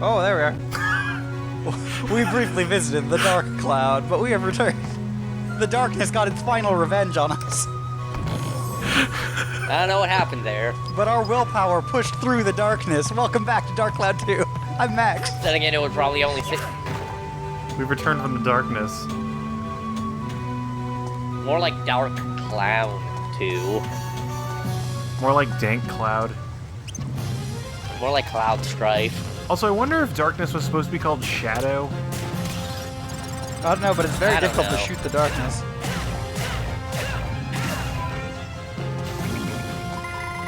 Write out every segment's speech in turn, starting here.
Oh, there we are. We briefly visited the Dark Cloud, but we have returned. The darkness got its final revenge on us. I don't know what happened there. But our willpower pushed through the darkness. Welcome back to Dark Cloud 2. I'm Max. Then again, it would probably only sit... We've returned from the darkness. More like Dark Clown 2. More like Dank Cloud. More like Cloud Strife. Also, I wonder if darkness was supposed to be called Shadow. I don't know, but it's very I don't difficult to know. shoot the darkness.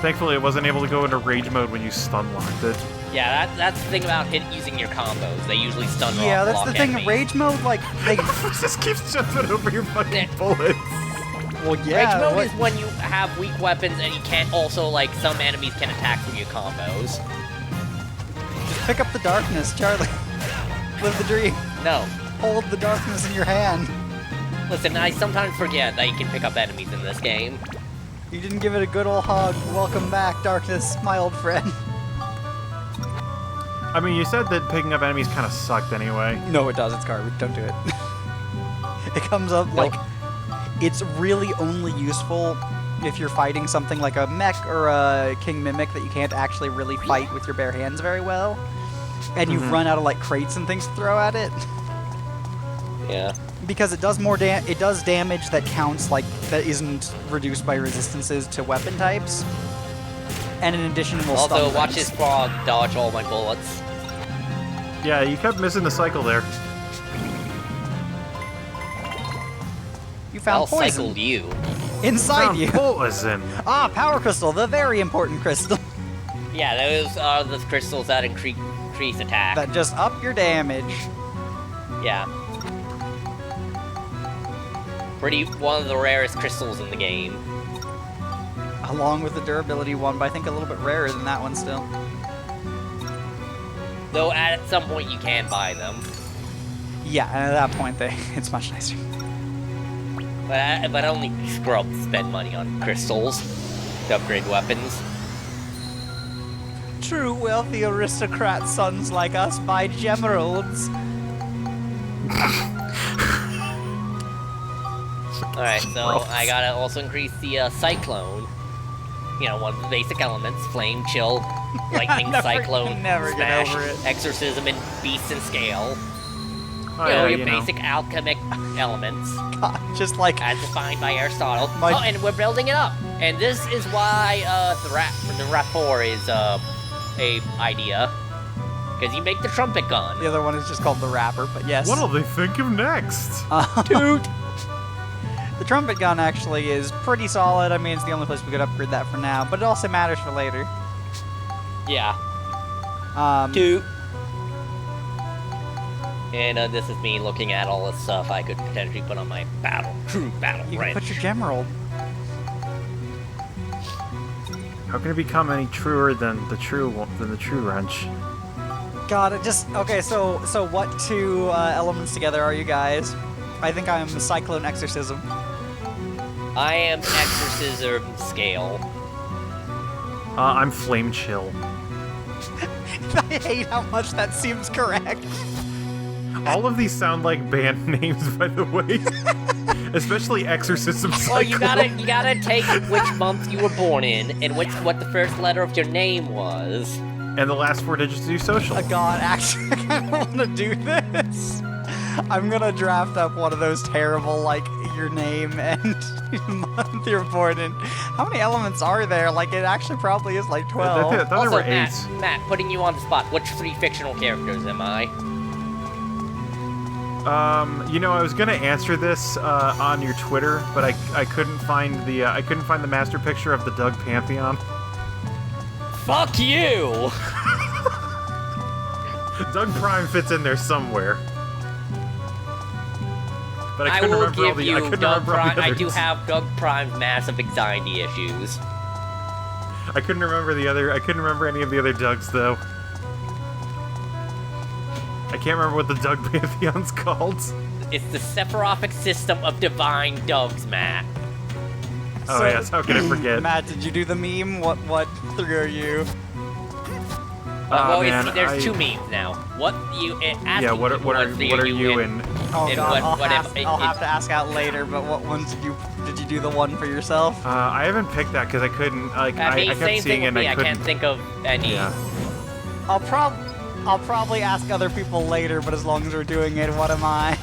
Thankfully, it wasn't able to go into rage mode when you stun locked it. Yeah, that's the thing about using your combos. They usually stun Yeah, that's block the thing. enemies. Rage mode, like, they... Just keeps jumping over your fucking bullets. Well, yeah. Rage mode what- is when you have weak weapons and you can't also, like, some enemies can attack from your combos. Just pick up the darkness, Charlie. Live the dream. No. Hold the darkness in your hand. Listen, I sometimes forget that you can pick up enemies in this game. You didn't give it a good old hug. Welcome back, darkness, my old friend. I mean, you said that picking up enemies kind of sucked anyway. No, it does. It's garbage. Don't do it. It comes up like it's really only useful if you're fighting something like a mech or a king mimic that you can't actually really fight with your bare hands very well, and you've run out of like crates and things to throw at it. Yeah. Because it does more it does damage that counts like that isn't reduced by resistances to weapon types. And in addition, will Also, stun watch things. this frog dodge all my bullets. Yeah, you kept missing the cycle there. You found I'll poison cycle you. inside Found you. poison. Ah, power crystal, the very important crystal Yeah, those are the crystals that increase attack. that just up your damage. Yeah. One of the rarest crystals in the game. Along with the durability one, but I think a little bit rarer than that one still. Though at some point you can buy them. Yeah, and at that point, it's much nicer. But only scrubs spend money on crystals to upgrade weapons. True wealthy aristocrat sons like us buy gemeralds. Alright, so I gotta also increase the Cyclone. You know, one of the basic elements. Flame, Chill, Lightning, Cyclone, never get Smash, over it. Exorcism, and Beast and Scale. Oh, You know, yeah, your basic alchemic elements, God, just like as defined by Aristotle. My- Oh, and we're building it up. And this is why the Rapport is a idea. Because you make the trumpet gun. the other one is just called the Rapper, but yes. What'll they think of next? Toot! The trumpet gun actually is pretty solid. I mean, it's the only place we could upgrade that for now, but it also matters for later. Yeah. Um, Two. And this is me looking at all the stuff I could potentially put on my true battle you can wrench. put your gemerald. How can it become any truer than the true wrench? God, it just okay. So what two elements together are you guys? I think I am the Cyclone Exorcism. I am Exorcism Scale. I'm Flame Chill. I hate how much that seems correct. All of these sound like band names, by the way. Especially Exorcism Well, you Cyclone. gotta take which month you were born in and what the first letter of your name was. And the last 4 digits of your social. God, actually, I kind of want to do this. I'm gonna draft up one of those terrible, like, your name and month you're born in. How many elements are there? Like, it actually probably is like 12. I thought there Also, were 8. Matt, putting you on the spot, which 3 fictional characters am I? You know, I was gonna answer this on your Twitter, but I couldn't find the master picture of the Doug Pantheon. Fuck you! Doug Prime fits in there somewhere. But I I couldn't will remember all give the you couldn't Doug remember all the Prime. I do others. have Doug Prime's massive anxiety issues. I couldn't remember any of the other Dougs though. I can't remember what the Doug Pantheon's called. It's the Sephiroth system of divine Dougs, Matt. Oh So- yes, how could I forget? Matt, did you do the meme? What 3 are you? Well, man, there's two memes now. What you Yeah, what are you in? Oh And god, what I'll have to ask out later. But what ones did you do the one for yourself? I haven't picked that because I couldn't. Like, I kept same seeing thing it with and me. I couldn't. can't think of any. Yeah. I'll probably ask other people later. But as long as we're doing it, what am I?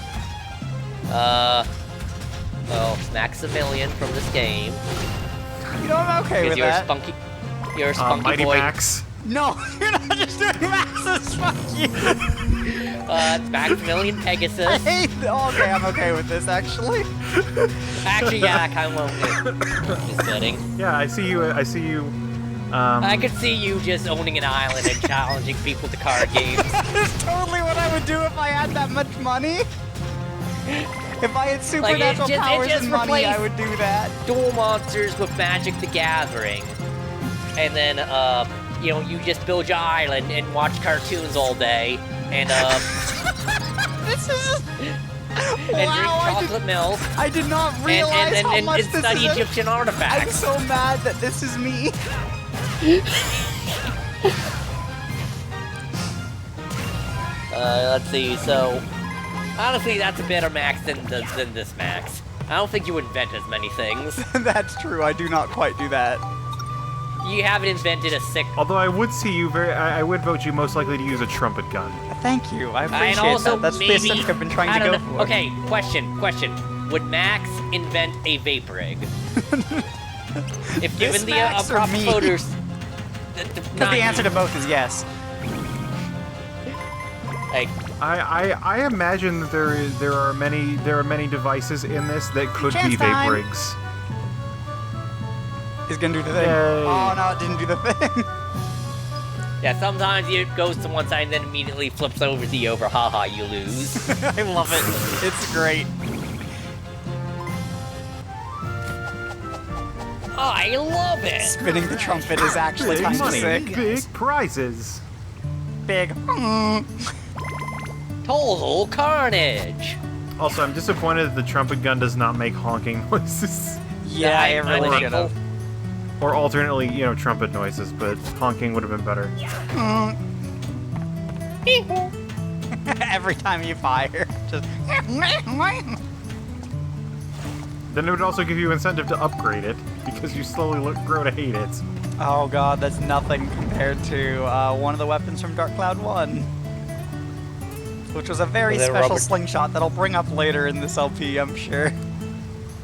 Well, Maximilian from this game. You know, I'm okay with You're that. You're a spunky Mighty boy. Max. No, you're not just doing Max's. Fuck you. It's Maximilian I Pegasus. hate. Okay, I'm okay with this actually. Actually, yeah, I kind of won't. Just kidding. Yeah, I see you. I could see you just owning an island and challenging people to card games. That's totally what I would do if I had that much money. If I had supernatural powers and money, I would do that. Duel monsters with Magic the Gathering. And then, you just build your island and watch cartoons all day. And, This is. and drink Wow, chocolate milk. I did not realize how much and this study is. Egyptian I'm artifacts. so mad that this is me. Let's see, so... Honestly, that's a better Max than this Max. I don't think you invent as many things. That's true. I do not quite do that. You haven't invented a sick... Although I would see you I would vote you most likely to use a trumpet gun. Thank you. I And appreciate also that. That's the maybe... aesthetic I've been trying I to don't go know. for. Okay, question. Would Max invent a vapor egg? If given the Max or proper me? voters... Because the answer to both is yes. Like, I imagine that there are many devices in this that could Chance be time. vapor eggs. He's gonna do the thing. Yay. Oh no, it didn't do the thing. yeah, sometimes it goes to one side and then immediately flips over to you over, haha, you lose. I love it. It's great. I love it! Spinning the trumpet is actually Big kind of money, sick. big prizes. Big. Total carnage! Also, I'm disappointed that the trumpet gun does not make honking noises. Yeah, it I'm really thankful. should have. Or alternately, trumpet noises, but honking would have been better. Every time you fire, just. Then it would also give you incentive to upgrade it, because you slowly grow to hate it. Oh god, that's nothing compared to one of the weapons from Dark Cloud 1. Which was a very Was it special rubber- slingshot that'll bring up later in this LP, I'm sure.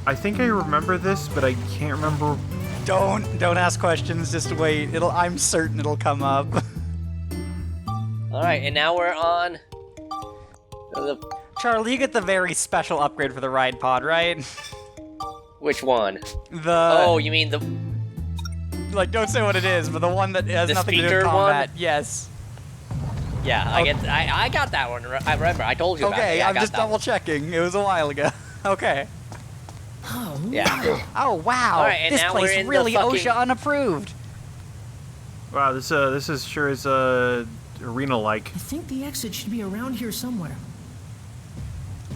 I think I remember this, but I can't remember. Don't ask questions, just wait. I'm certain it'll come up. Alright, and now we're on... Charlie, you get the very special upgrade for the ride pod, right? Which one? The you mean the... like, don't say what it is, but the one that has The nothing to do speaker with combat. one? Yes. Yeah, I got that one. I remember, I told you about it. Okay, Yeah, I I'm got just that one. double checking. It was a while ago. Okay. Yeah. Oh wow, All right, and this now we're place in the really fucking- OSHA unapproved. Wow, this is sure is arena-like. I think the exit should be around here somewhere.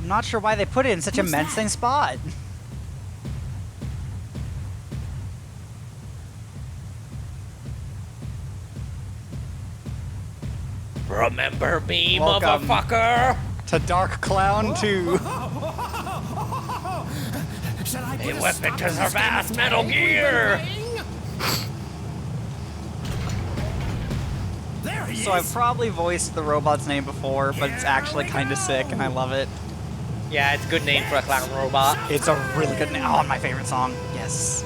I'm not sure why they put it in such a Who's menacing that? spot. Remember me, Welcome. motherfucker? To Dark Clown 2. Should I A weapon to surpass Metal Gear! There he So I've is. probably voiced the robot's name before, but it's actually kind of sick, and I love it. Yeah, it's a good name for a clown robot. It's a really good name. Oh, my favorite song. Yes.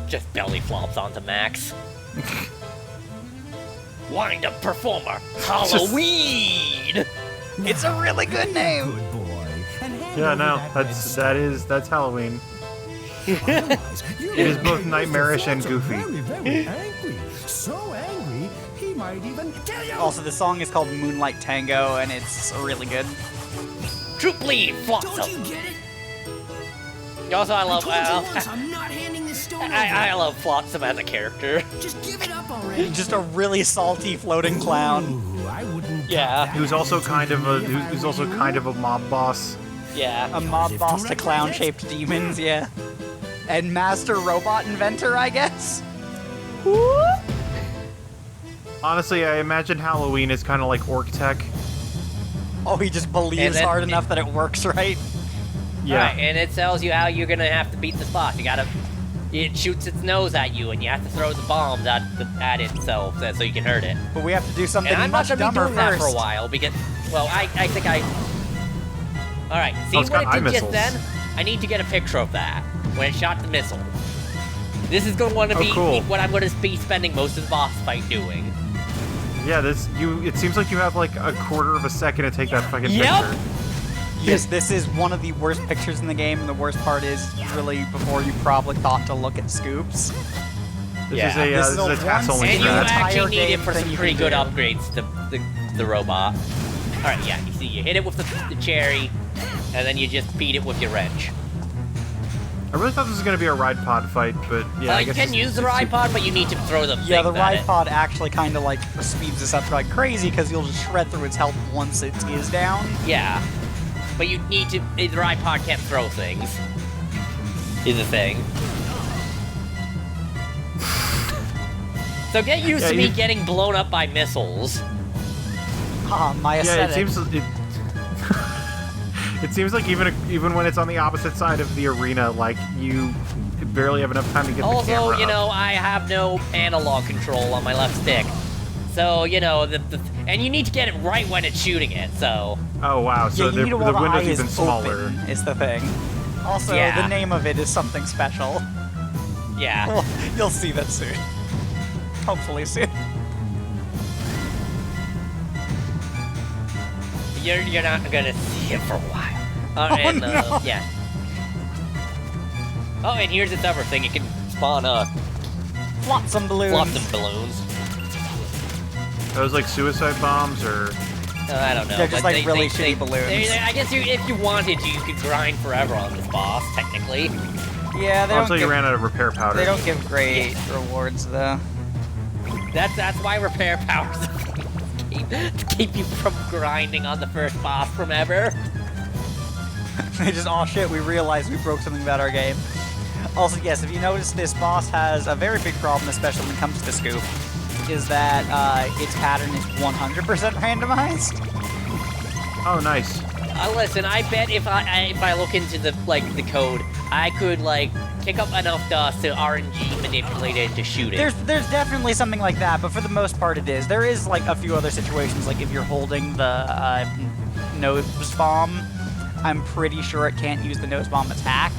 Just belly flops onto Max. Wanting to perform a Halloween! It's a really good name. Good boy. And hand Yeah, over no, that red that's Halloween. Otherwise, you It is will both make nightmarish Mr. and Flotsam goofy. Very, very angry. So angry, he might even kill you. Also, the song is called Moonlight Tango, and it's really good. Troop lead, Don't Flotsam! you get it? Also, I love, told you once, I'm not handing this stone over. I love Flotsam as a character. Just give it up already. Just a really salty floating clown. Ooh, I wouldn't Yeah. doubt He was that. also kind of a mob boss. Yeah. A mob boss to clown-shaped demons, yeah. and master robot inventor, I guess. Honestly, I imagine Halloween is kind of like Orc Tech. Oh, he just believes then hard enough that it works, right? Yeah. Alright, and it tells you how you're gonna have to beat this boss. It shoots its nose at you, and you have to throw the bombs at itself so you can hurt it. But we have to do something And I'm not much gonna be dumber doing that first. for a while because, well, I think I. All right, see it's what got it did eye just missiles. then? I need to get a picture of that when it shot the missile. This is going to be cool. what I'm going to be spending most of the boss fight doing. Yeah, it seems like you have like a quarter of a second to take that fucking Yep. picture. Yes, this is one of the worst pictures in the game, and the worst part is really before you probably thought to look at scoops. This Yeah. is This a is a task one only And you the strat. entire actually need it game for thing some you pretty can good do. upgrades to the robot. All right, yeah, you see, you hit it with the cherry, and then you just beat it with your wrench. I really thought this was gonna be a ride pod fight, but yeah, I You guess can it's- use the it's ride too- pod, but you need to throw the Yeah, things the at ride it. pod actually kind of like speeds this up like crazy because you'll just shred through its health once it is down. Yeah, but you need to. The ride pod can't throw things. Is a thing. So get used Yeah, to me you- getting blown up by missiles. My Yeah, aesthetic. it seems it seems like even when it's on the opposite side of the arena, like you barely have enough time to get the Also, camera you up. know, I have no analog control on my left stick. So, you know, and you need to get it right when it's shooting it, so. Oh wow, so yeah, you the need to while the eye window's is even smaller. open, is the thing. Also, Yeah. the name of it is something special. Yeah. Well, you'll see that soon. Hopefully soon. You're not gonna see it for a while. Oh, And, no. yeah. Oh, and here's its other thing. It can spawn, Flotsam balloons. Flotsam balloons. Those like suicide bombs or I don't know. They're just but like really shitty balloons. I guess if you wanted to, you could grind forever on this boss, technically. Yeah, they until don't you give, ran out of repair powder. they don't give great rewards though. That's why repair powers to keep you from grinding on the first boss from ever. They just, oh shit, we realized we broke something about our game. Also, yes, if you notice, this boss has a very big problem, especially when it comes to the scoop, is that its pattern is 100% randomized. Oh, nice. Listen, I bet if I look into the code, I could kick up enough dust to RNG manipulate it to shoot it. There's definitely something like that, but for the most part it is. There is like a few other situations, like if you're holding the nose bomb, I'm pretty sure it can't use the nose bomb attack,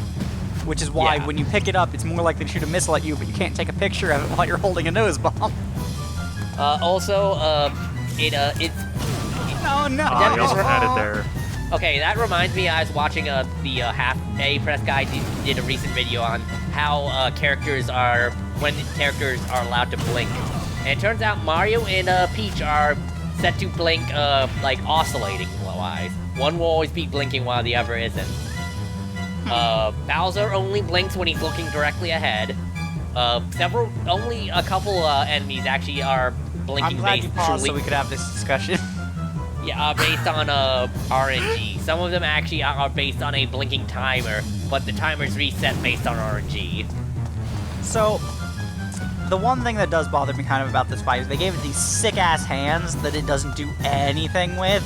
which is why Yeah. when you pick it up, it's more likely to shoot a missile at you, but you can't take a picture of it while you're holding a nose bomb. Also, it's No, no. Oh, you also had it there. okay. That reminds me, I was watching the Half A Press guy did a recent video on how when characters are allowed to blink, and it turns out Mario and Peach are set to blink oscillating wise. One will always be blinking while the other isn't. Bowser only blinks when he's looking directly ahead. Only a couple enemies actually are blinking I'm glad based you paused truly. so we could have this discussion. Yeah, based on RNG. Some of them actually are based on a blinking timer, but the timer's reset based on RNG. So, the one thing that does bother me kind of about this fight is they gave it these sick-ass hands that it doesn't do anything with.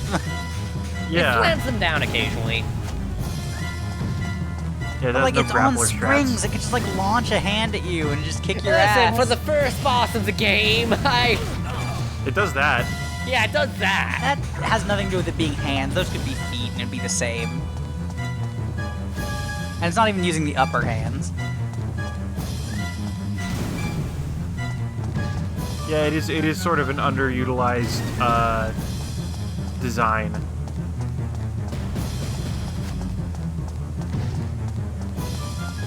It Yeah. slams them down occasionally. Yeah, But, that's like, no it's on grappler springs. strats. It could just, like, launch a hand at you and just kick your Listen, ass. for the first boss of the game, It does that. yeah, it does that. That has nothing to do with it being hands. Those could be feet and it'd be the same. And it's not even using the upper hands. Yeah, it is sort of an underutilized design.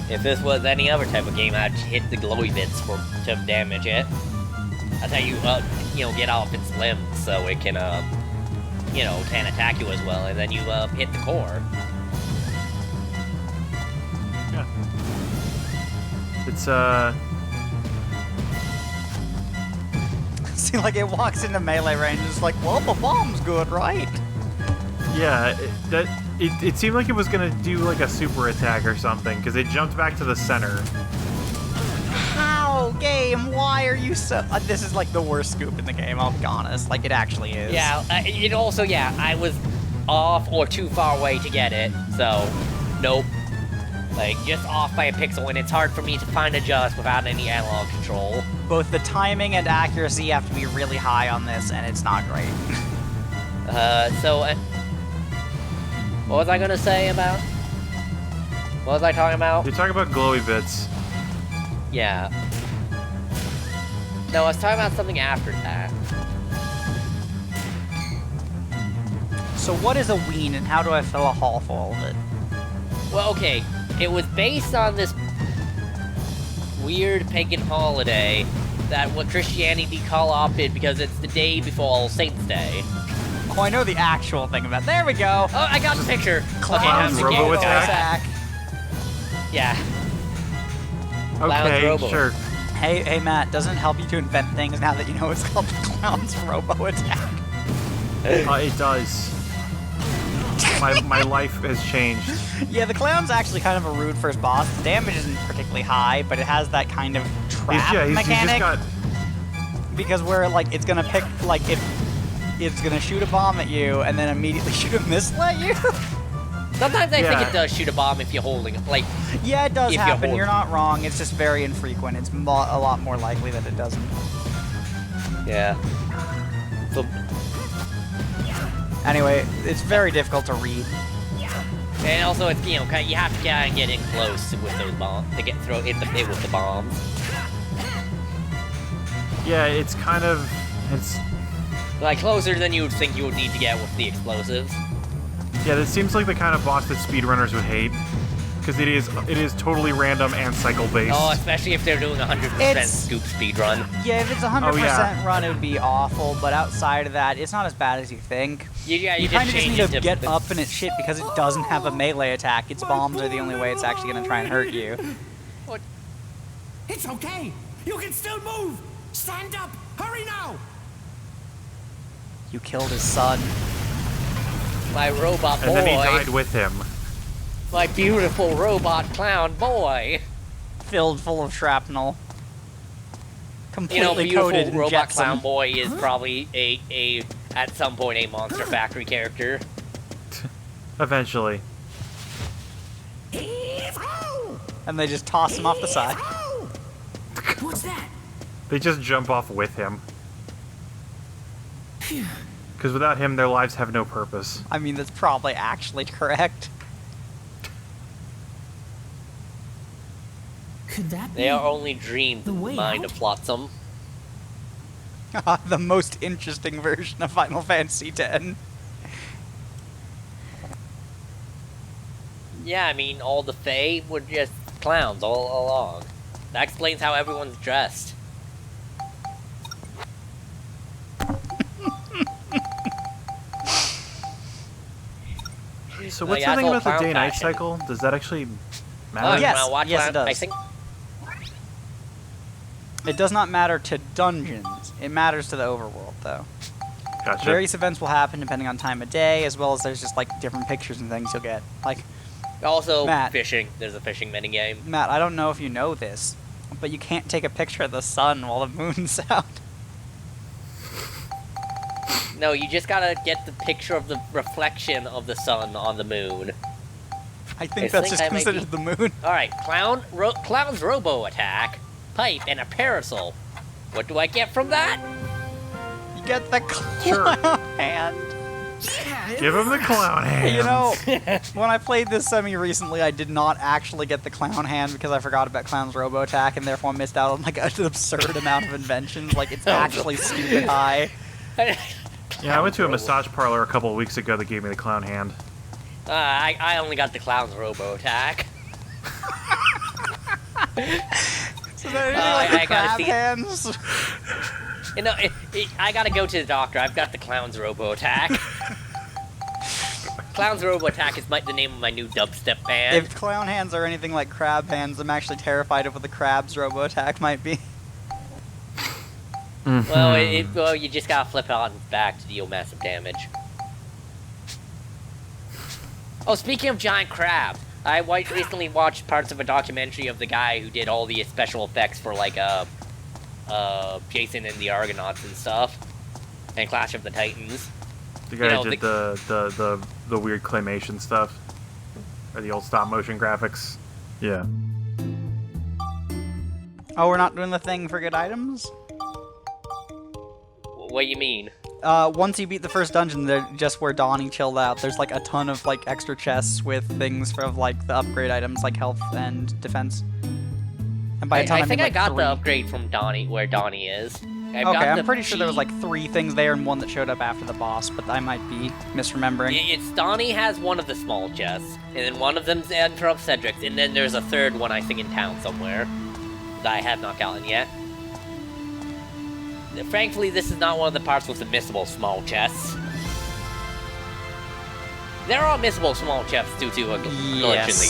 If this was any other type of game, I'd hit the glowy bits to damage it. That's how you, get off its limbs so it can, can't attack you as well, and then you, hit the core. Yeah. It's See, like, it walks into melee range and it's like, well, the bomb's good, right? yeah, that It seemed like it was gonna do like a super attack or something, because it jumped back to the center. How, game? Why are you so... this is like the worst scoop in the game, I'll be honest. Like, it actually is. Yeah, it also, yeah, I was off or too far away to get it, so, nope. Like, just off by a pixel, and it's hard for me to find adjust without any analog control. Both the timing and accuracy have to be really high on this, and it's not great. What was I gonna say about? What was I talking about? You're talking about glowy bits. Yeah. No, I was talking about something after that. So what is a ween, and how do I fill a hall full of it? Well, okay, it was based on this weird pagan holiday that what Christianity co-opted because it's the day before All Saints' Day. Oh, I know the actual thing about... There we go! Oh, I got the picture. Clown's okay, robo attack. Yeah. Okay, Robo. sure. Hey, Matt, doesn't it help you to invent things now that you know it's called the Clown's Robo Attack? It does. My life has changed. Yeah, the Clown's actually kind of a rude first boss. The damage isn't particularly high, but it has that kind of trap He's mechanic. just got... Because where, like, it's gonna pick, like, it's gonna shoot a bomb at you and then immediately shoot a missile at you. Sometimes I think Yeah. it does shoot a bomb if you're holding it. Like, Yeah, it does If you happen. hold- You're not wrong. It's just very infrequent. It's a lot more likely that it doesn't. yeah. So, Anyway, it's very difficult to read. and also, it's, you know, you have to kind of get in close with those bombs to hit with the bombs. Yeah, it's kind of... It's... Like, closer than you would think you would need to get with the explosives. Yeah, this seems like the kind of boss that speedrunners would hate. Because it is totally random and cycle-based. Oh, especially if they're doing 100% It's- scoop speedrun. Yeah, if it's 100% Oh, yeah. run, it would be awful. But outside of that, it's not as bad as you think. You You just kind of just change need it to get up and it's shit because it doesn't have a melee attack. Its bombs are the only way it's actually going to try and hurt you. It's okay. You can still move. Stand up. Hurry now. You killed his son. My robot boy. And then he died with him. My beautiful robot clown boy. Filled full of shrapnel. You know, Completely beautiful coated in robot jetsam. clown boy is probably a at some point a Monster Factory character. Eventually. Heave-ho! And they just toss him off the side. Heave-ho! What's that? They just jump off with him. Because without him, their lives have no purpose. I mean, that's probably actually correct. Could that be? They are only dreams The in the way mind out? of Flotsam. The most interesting version of Final Fantasy X. Yeah, I mean, all the Fae were just clowns all along. That explains how everyone's dressed. So Like, what's the that's thing all about the clown day-night fashion. cycle? Does that actually Oh, matter? you yes, wanna watch yes, it clown does. racing? It does not matter to dungeons. It matters to the overworld, though. Gotcha. Various events will happen depending on time of day, as well as there's just, like, different pictures and things you'll get. Like, Also, Matt. fishing. There's a fishing minigame. Matt, I don't know if you know this, but you can't take a picture of the sun while the moon's out. No, you just gotta get the picture of the reflection of the sun on the moon. I think I that's think just that might considered be- the moon. Alright, clown's robo attack, pipe, and a parasol. What do I get from that? You get the Sure. clown hand. Give him the clown hand. You know, when I played this semi-recently, I did not actually get the clown hand because I forgot about Clown's Robo Attack and therefore missed out on, like, an absurd amount of inventions. Like, it's actually stupid high. Yeah, I went to a massage parlor a couple of weeks ago that gave me the clown hand. I only got the clown's robo attack. So there anything I like the gotta crab see- hands? You know, I gotta go to the doctor. I've got the clown's robo attack. Clown's robo attack is the name of my new dubstep band. If clown hands are anything like crab hands, I'm actually terrified of what the crab's Robo Attack might be. Well, you just gotta flip it on its back to deal massive damage. Oh, speaking of giant crab, I recently watched parts of a documentary of the guy who did all the special effects for like Jason and the Argonauts and stuff, and Clash of the Titans. The guy who did the weird claymation stuff, or the old stop motion graphics. Yeah. Oh, we're not doing the thing for good items? What do you mean? Once you beat the first dungeon, just where Donnie chilled out, there's like a ton of like extra chests with things for like the upgrade items like health and defense. And by a ton, I think mean, like, I got 3. the upgrade from Donnie, where Donnie is. Okay, I'm pretty sure there was like 3 things there and 1 that showed up after the boss, but I might be misremembering. It's Donnie has one of the small chests, and then one of them's Enter of Cedric's, and then there's a third one I think in town somewhere that I have not gotten yet. Frankly, this is not one of the parts with the missable small chests. There are missable small chests due to a glitch in the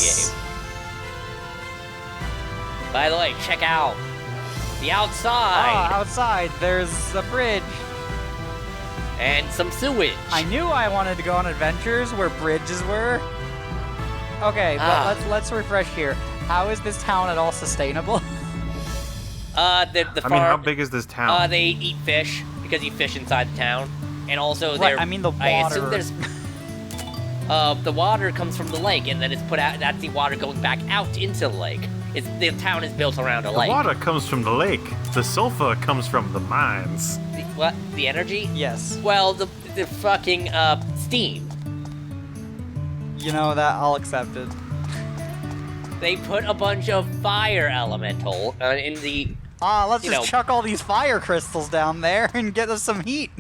game. By the way, check out the outside. Oh, outside, there's a bridge. And some sewage. I knew I wanted to go on adventures where bridges were. Okay, but let's refresh here. How is this town at all sustainable? I mean, how big is this town? They eat fish because you fish inside the town, and also Right, I mean the water. I assume there's. The water comes from the lake, and then it's put out. That's the water going back out into the lake. The town is built around a lake. The water comes from the lake. The sulfur comes from the mines. What? The energy? Yes. Well, the fucking steam. You know that, I'll accept it. They put a bunch of fire elemental in the. Let's just chuck all these fire crystals down there and get us some heat.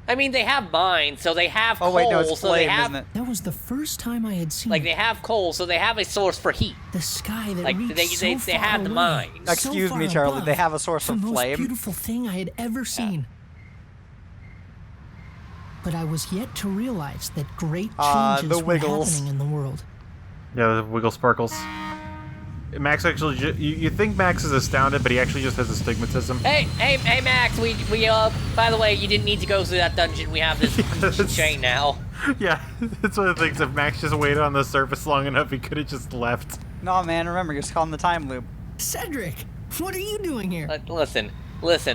I mean, they have mines, so they have coal. Oh wait, no, it's so flame, they have, isn't it? That was the first time I had seen. Like, they have coal, so they have a source for heat. The sky that Like, reached they so far have the away, mines. so Excuse far me, Charlie, above, they have a source the of most flame? beautiful thing I had ever seen. But I was yet to realize that great changes the were Wiggles. happening in the world. Yeah, the wiggle sparkles. Max actually, you think Max is astounded, but he actually just has astigmatism. Hey, Max, we, by the way, you didn't need to go through that dungeon. We have this chain now. Yeah, it's one of the things. If Max just waited on the surface long enough, he could have just left. No, man, remember, you're just caught in the time loop. Cedric, what are you doing here? Listen,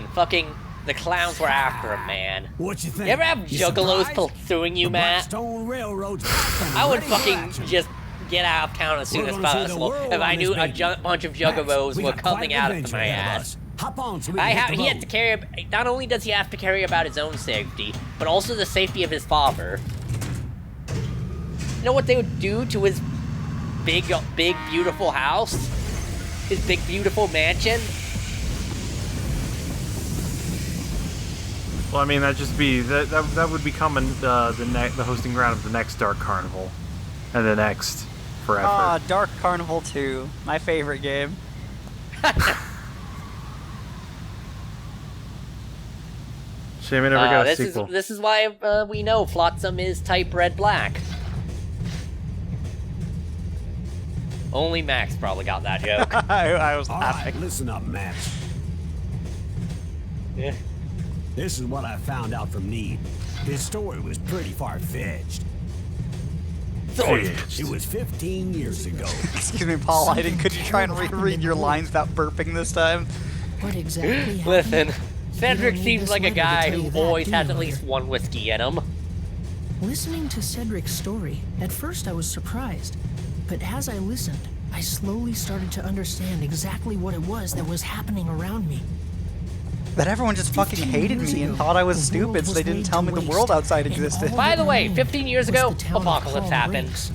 fucking, the clowns were after him, man. What you think? You ever have juggalos pursuing you, Matt? Blackstone Railroad's I would fucking just get out of town as soon as possible if I knew a bunch of juggalos were coming out of my ass. Hop on so we can hit the He had road. to carry. Not only does he have to carry about his own safety, but also the safety of his father. You know what they would do to his big, beautiful house? His big, beautiful mansion? Well, I mean, that'd just be that would become the hosting ground of the next Dark Carnival, and the next forever. Dark Carnival 2, my favorite game. Shame I never got a sequel. This is why we know Flotsam is type red black. Only Max probably got that joke. I was All laughing. right, listen up, Max. Yeah. This is what I found out from Need. His story was pretty far-fetched. It was 15 years ago. Excuse me, Paul, could you try and reread your lines without burping this time? What exactly happened? Listen, Cedric need seems this like a letter to guy tell who you that, always do has you, at least Lawyer? one whiskey in him. Listening to Cedric's story, at first I was surprised, but as I listened, I slowly started to understand exactly what it was that was happening around me. That everyone just fucking 15 hated years me and ago, thought I was the stupid, world so they was didn't laid tell to me the waste, world outside and existed. all By that the way, remained 15 years was ago, the town of apocalypse Palm happened. Breaks.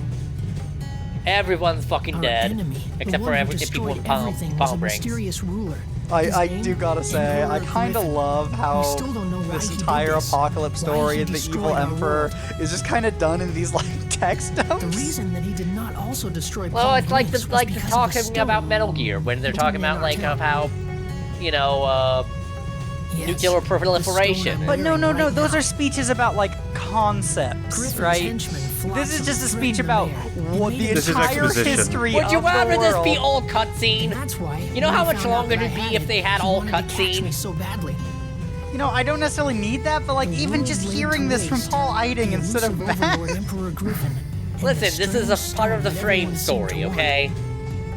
Everyone's fucking Our dead, enemy, the except one for who the people in destroyed Palm everything, was a Springs. mysterious ruler. I His do name, gotta say, I Emperor kind of Griffin. love We how still don't know why this he did entire this, apocalypse why story he and the evil destroyed our emperor world. is just kind of done in these like text The dumps. reason that he did not also destroy Well, Palm it's like Breaks the was because of the talking stone. about Metal Gear when they're talking Between about our like town. of how, you know, Yes, nuclear the proliferation. stone I'm But no, wearing right those now. are speeches about like concepts, Griffin's right? henchman, This is Flotsam, just a speech threatened the about mayor. what He the made This is entire exposition. history Would you of rather the this world. be all And cutscene? that's why. You know when how he much found out longer that I it'd be had if they it, had he all wanted to catch cutscene? me so badly. You know, I don't necessarily need that, but like The even world just laid hearing to this from waste. Paul Eiting The instead of elusive Matt. overlord Emperor Griffin Listen, this is a part of the frame story, okay?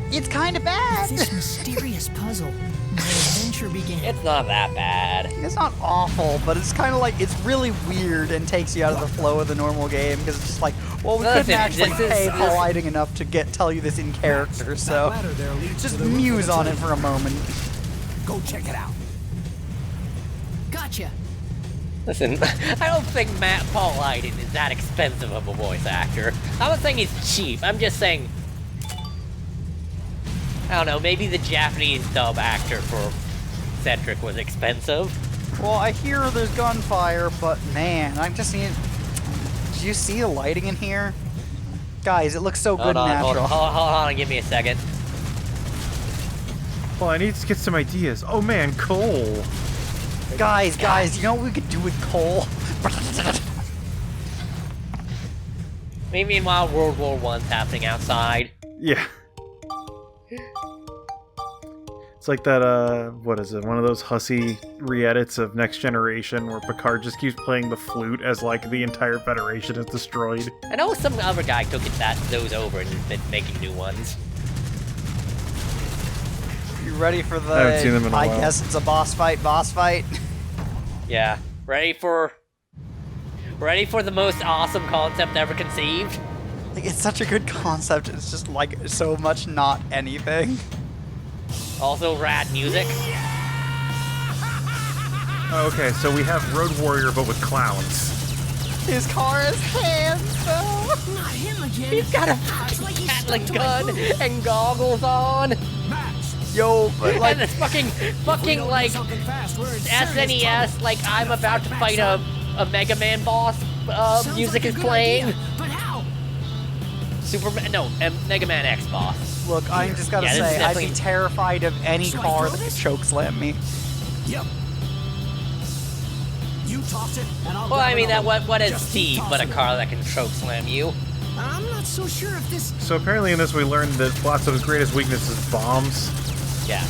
It's kind of bad. This mysterious puzzle, my adventure began. It's not that bad. It's not awful, but it's kind of like, it's really weird and takes you out of the flow of the normal game because it's just like, well, we couldn't actually pay Paul Lighting enough to tell you this in character, so just muse on it for a moment. Go check it out. Gotcha. Listen, I don't think Paul Lighting is that expensive of a voice actor. I'm not saying he's cheap, I'm just saying... I don't know, maybe the Japanese dub actor for Cedric was expensive. Well, I hear there's gunfire, but man, I'm just seeing... Did you see the lighting in here? Guys, it looks so good and natural. Hold on, give me a second. Well, I need to get some ideas. Oh man, coal. Guys, you know what we could do with coal? Meanwhile, World War I's happening outside. Yeah. It's like that, what is it? One of those hussy re-edits of Next Generation where Picard just keeps playing the flute as, like, the entire Federation is destroyed. I know some other guy took those over and has been making new ones. You ready for the... I haven't seen them in a while. I guess it's a boss fight? Yeah. Ready for the most awesome concept ever conceived? Like, it's such a good concept, it's just, like, so much not anything. Also rad music. Oh, okay, so we have Road Warrior, but with clowns. His car has hands, though! Not him again. He's got a It's like he's Gatling stuck to my gun boot. and goggles on. Max, Yo, but, like... And this fucking we don't like do something fast, we're in serious SNES, trouble. like I'm about to fight a Mega Man boss. Sounds Music like a is good playing. idea, but how? Superman, no, Mega Man X boss. Look, I just gotta Yeah, this is say, I'd definitely- be terrified of any Should I car throw that could this? chokeslam me. Yep. You toss it, and I'll Well, grab I mean, another one. what is Just keep Steve but a tossing it. car that can choke slam you? I'm not so sure if this... So apparently in this we learned that Flotsam's greatest weakness is bombs. Yeah.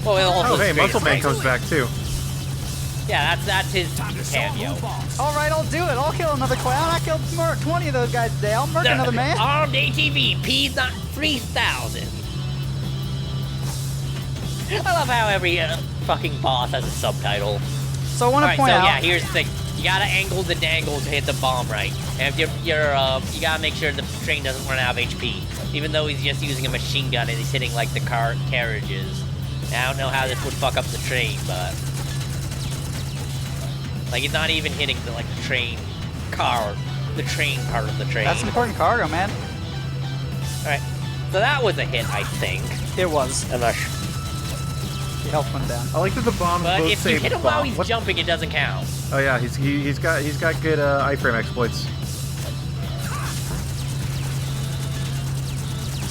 Well, it also Oh hey, is Muscle Man great. comes back too. Yeah, that's his Time to solve cameo. more bombs. Alright, I'll do it. I'll kill another clown. I killed 20 of those guys today. I'll murder another man. Armed ATV, P's not 3,000. I love how every fucking boss has a subtitle. So I want to Alright, so point out... yeah, here's the thing. You gotta angle the dangle to hit the bomb right. And if you gotta make sure the train doesn't run out of HP. Even though he's just using a machine gun and he's hitting, like, the carriages. And I don't know how this would fuck up the train, but... Like, he's not even hitting the train part of the train. That's important cargo, man. Alright, so that was a hit, I think. It was. I'm not sure. The health went down. I like that the bombs But both if say you hit him while bomb. he's What? jumping, it doesn't count. Oh yeah, he's got good iframe exploits.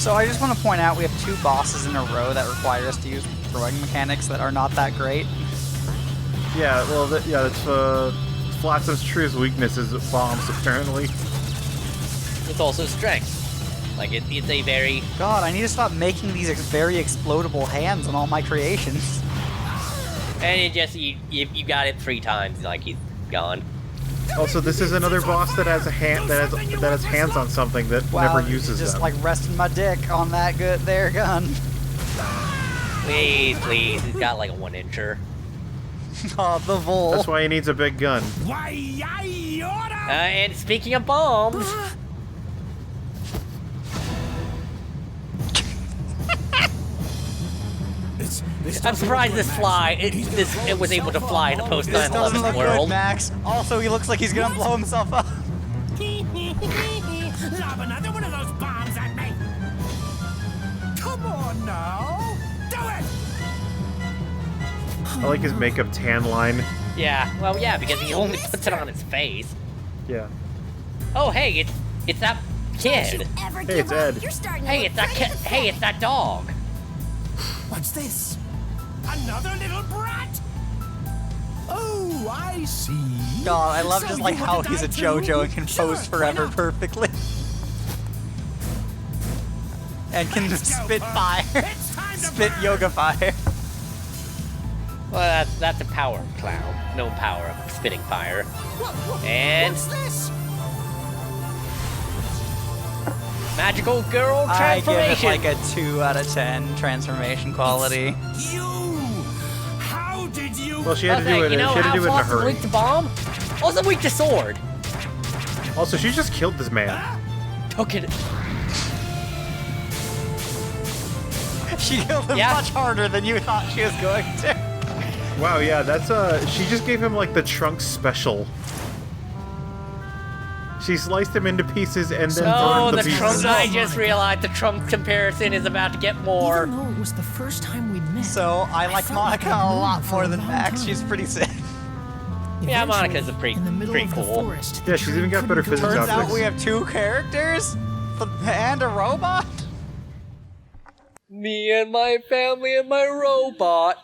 So I just want to point out we have 2 bosses in a row that require us to use throwing mechanics that are not that great. Yeah, well, that's Flotsam's truest weakness is bombs apparently. It's also strength. Like, it's a very... God, I need to stop making these very explodable hands on all my creations. And it just, you got it 3 times, like, he's gone. Also, this is another boss that has a hand that has hands on something that Wow, never uses just them. like resting my dick on that good there gun. Please, he's got like a 1-incher. Oh, the Vol. That's why he needs a big gun. Why, I oughta... And speaking of bombs, I'm surprised this it was able to fly in a post This doesn't 9/11 look world. good, Max. Also, he looks like he's gonna blow himself up. Lob another one of those bombs at me. Come on now. Do it. I like his makeup tan line. Yeah, well, yeah, because he only puts it on his face. Yeah. Oh, hey, it's that kid. Hey, it's Ed. Hey, it's that kid. Hey, it's that dog. What's this? Another little brat? Oh, I see. God, I love So just like you how want to he's a die JoJo too? and can Sure, pose why forever not? perfectly. And can Let's go, spit Pug. fire. It's time to Spit burn. yoga fire. Well, that's a power clown. No power of spitting fire. And- What's this? Magical girl I give it transformation. like a 2 out of 10 transformation quality. You! How did you... Well, she had to do it. You know She had to how do it in a Flotsam hurry. weak to bomb? Also weak to sword. Also, she just killed this man. Okay. She killed him Yeah. much harder than you thought she was going to. Wow, yeah, that's she just gave him like the Trunks special. She sliced him into pieces and then Oh, burned the the pieces. Trunks! I just realized the Trunks comparison is about to get more. Even though it was the first time we'd met. So I like felt like Monica I'd a known lot her for more a than long Max. time. She's pretty sick. Yeah, Eventually, Monica's a pretty- in the middle pretty of the cool. forest, the Yeah, she's train even got couldn't better go physics Turns optics. out we have 2 characters and a robot. Me and my family and my robot.